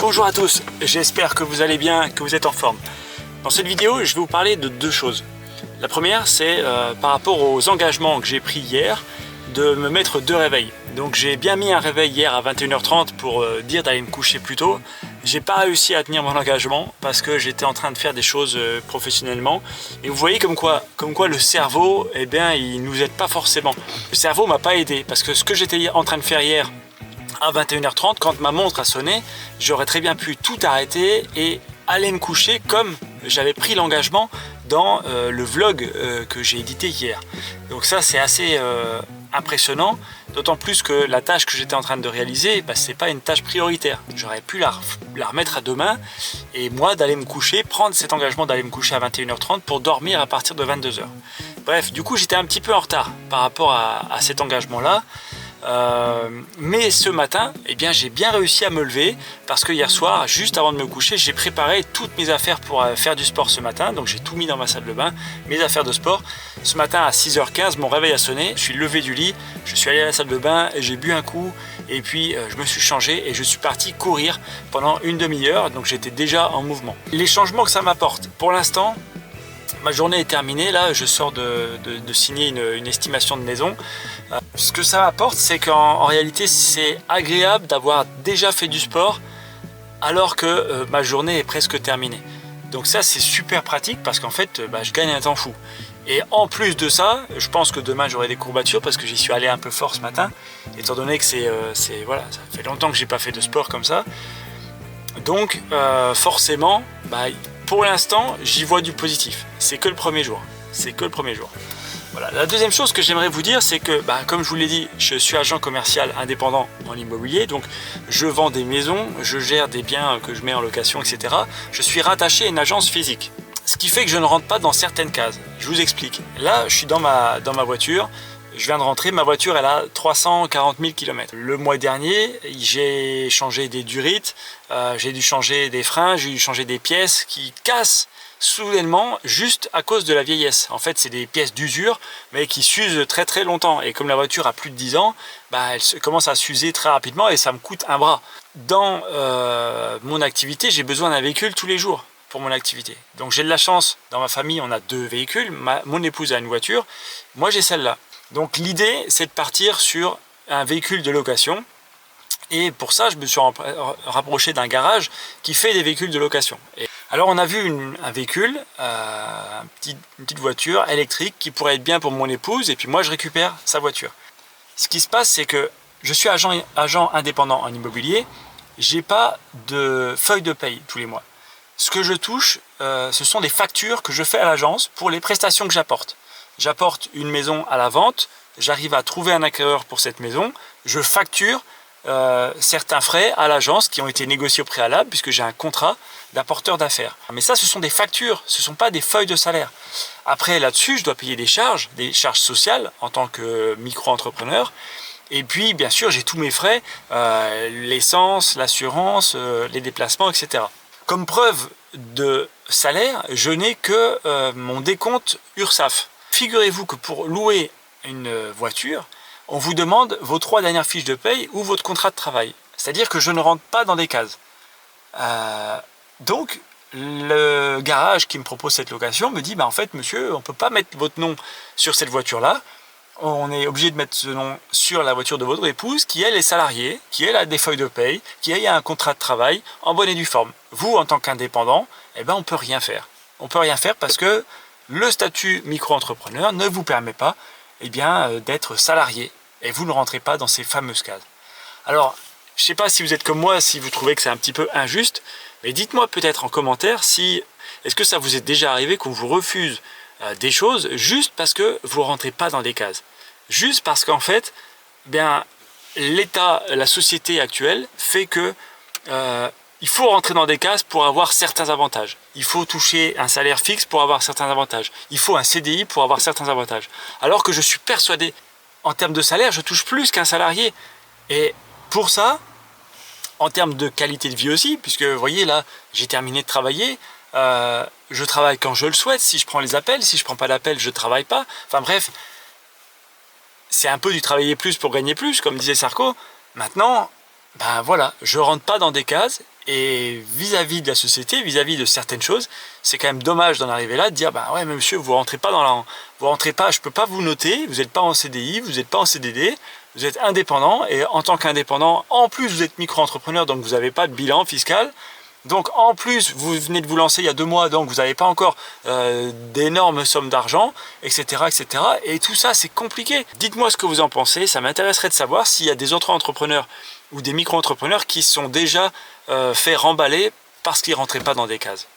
Bonjour à tous, j'espère que vous allez bien, que vous êtes en forme. Dans cette vidéo, je vais vous parler de deux choses. La première, c'est par rapport aux engagements que j'ai pris hier, de me mettre deux réveils. Donc j'ai bien mis un réveil hier à 21h30 pour dire d'aller me coucher plus tôt. J'ai pas réussi à tenir mon engagement parce que j'étais en train de faire des choses professionnellement. Et vous voyez comme quoi le cerveau, eh bien, il nous aide pas forcément. Le cerveau m'a pas aidé parce que ce que j'étais en train de faire hier à 21h30, quand ma montre a sonné, j'aurais très bien pu tout arrêter et aller me coucher comme j'avais pris l'engagement dans le vlog que j'ai édité hier. Donc ça, c'est assez impressionnant, d'autant plus que la tâche que j'étais en train de réaliser, c'est pas une tâche prioritaire. J'aurais pu la remettre à demain et moi d'aller me coucher, prendre cet engagement d'aller me coucher à 21h30 pour dormir à partir de 22h. Bref, du coup j'étais un petit peu en retard par rapport à cet engagement-là. Mais ce matin, eh bien, j'ai bien réussi à me lever parce que hier soir, juste avant de me coucher, j'ai préparé toutes mes affaires pour faire du sport ce matin. Donc j'ai tout mis dans ma salle de bain, mes affaires de sport. Ce matin à 6h15, mon réveil a sonné, je suis levé du lit, je suis allé à la salle de bain, j'ai bu un coup et puis je me suis changé et je suis parti courir pendant une demi-heure. Donc j'étais déjà en mouvement. Les changements que ça m'apporte, pour l'instant, ma journée est terminée, là je sors de signer une estimation de maison. Ce que ça m'apporte, c'est qu'en réalité c'est agréable d'avoir déjà fait du sport alors que ma journée est presque terminée. Donc ça c'est super pratique parce qu'en fait je gagne un temps fou. Et en plus de ça, je pense que demain j'aurai des courbatures parce que j'y suis allé un peu fort ce matin, étant donné que voilà, ça fait longtemps que j'ai pas fait de sport comme ça. Donc forcément, pour l'instant, j'y vois du positif. C'est que le premier jour. C'est que le premier jour. Voilà. La deuxième chose que j'aimerais vous dire, c'est que, comme je vous l'ai dit, je suis agent commercial indépendant en immobilier. Donc, je vends des maisons, je gère des biens que je mets en location, etc. Je suis rattaché à une agence physique. Ce qui fait que je ne rentre pas dans certaines cases. Je vous explique. Là, je suis dans ma voiture. Je viens de rentrer, ma voiture elle a 340 000 km. Le mois dernier, j'ai changé des durites, j'ai dû changer des freins, j'ai dû changer des pièces qui cassent soudainement juste à cause de la vieillesse. En fait, c'est des pièces d'usure, mais qui s'usent très très longtemps. Et comme la voiture a plus de 10 ans, elle commence à s'user très rapidement et ça me coûte un bras. Dans mon activité, j'ai besoin d'un véhicule tous les jours pour mon activité. Donc j'ai de la chance, dans ma famille, on a deux véhicules. Mon épouse a une voiture, moi j'ai celle-là. Donc l'idée, c'est de partir sur un véhicule de location. Et pour ça, je me suis rapproché d'un garage qui fait des véhicules de location. Alors on a vu un véhicule, une petite voiture électrique qui pourrait être bien pour mon épouse. Et puis moi, je récupère sa voiture. Ce qui se passe, c'est que je suis agent indépendant en immobilier. J'ai pas de feuille de paye tous les mois. Ce que je touche, ce sont des factures que je fais à l'agence pour les prestations que j'apporte. J'apporte une maison à la vente, j'arrive à trouver un acquéreur pour cette maison, je facture certains frais à l'agence qui ont été négociés au préalable puisque j'ai un contrat d'apporteur d'affaires. Mais ça, ce sont des factures, ce ne sont pas des feuilles de salaire. Après, là-dessus, je dois payer des charges sociales en tant que micro-entrepreneur. Et puis, bien sûr, j'ai tous mes frais, l'essence, l'assurance, les déplacements, etc. Comme preuve de salaire, je n'ai que mon décompte URSSAF. Figurez-vous que pour louer une voiture, on vous demande vos 3 dernières fiches de paye ou votre contrat de travail. C'est-à-dire que je ne rentre pas dans des cases. Donc, le garage qui me propose cette location me dit, en fait, monsieur, on ne peut pas mettre votre nom sur cette voiture-là. On est obligé de mettre ce nom sur la voiture de votre épouse, qui elle est salariée, qui elle a des feuilles de paye, qui elle a un contrat de travail en bonne et due forme. Vous, en tant qu'indépendant, on ne peut rien faire. On ne peut rien faire parce que le statut micro-entrepreneur ne vous permet pas d'être salarié et vous ne rentrez pas dans ces fameuses cases. Alors, je ne sais pas si vous êtes comme moi, si vous trouvez que c'est un petit peu injuste, mais dites-moi peut-être en commentaire est-ce que ça vous est déjà arrivé qu'on vous refuse des choses juste parce que vous ne rentrez pas dans des cases. Juste parce qu'en fait, l'État, la société actuelle fait que il faut rentrer dans des cases pour avoir certains avantages. Il faut toucher un salaire fixe pour avoir certains avantages. Il faut un CDI pour avoir certains avantages. Alors que je suis persuadé, en termes de salaire, je touche plus qu'un salarié. Et pour ça, en termes de qualité de vie aussi, puisque vous voyez là, j'ai terminé de travailler, je travaille quand je le souhaite, si je prends les appels, si je prends pas d'appels, je travaille pas. Enfin bref, c'est un peu du travailler plus pour gagner plus, comme disait Sarko. Maintenant, voilà, je rentre pas dans des cases Et vis-à-vis de la société, vis-à-vis de certaines choses, c'est quand même dommage d'en arriver là, de dire bah ouais mais monsieur, vous rentrez pas vous rentrez pas, je peux pas vous noter, vous n'êtes pas en CDI, vous n'êtes pas en CDD, vous êtes indépendant, et en tant qu'indépendant, en plus vous êtes micro-entrepreneur, donc vous n'avez pas de bilan fiscal. Donc en plus, vous venez de vous lancer il y a 2 mois, donc vous n'avez pas encore d'énormes sommes d'argent, etc., etc. Et tout ça, c'est compliqué. Dites-moi ce que vous en pensez, ça m'intéresserait de savoir s'il y a des autres entrepreneurs ou des micro-entrepreneurs qui sont déjà fait remballer parce qu'ils ne rentraient pas dans des cases.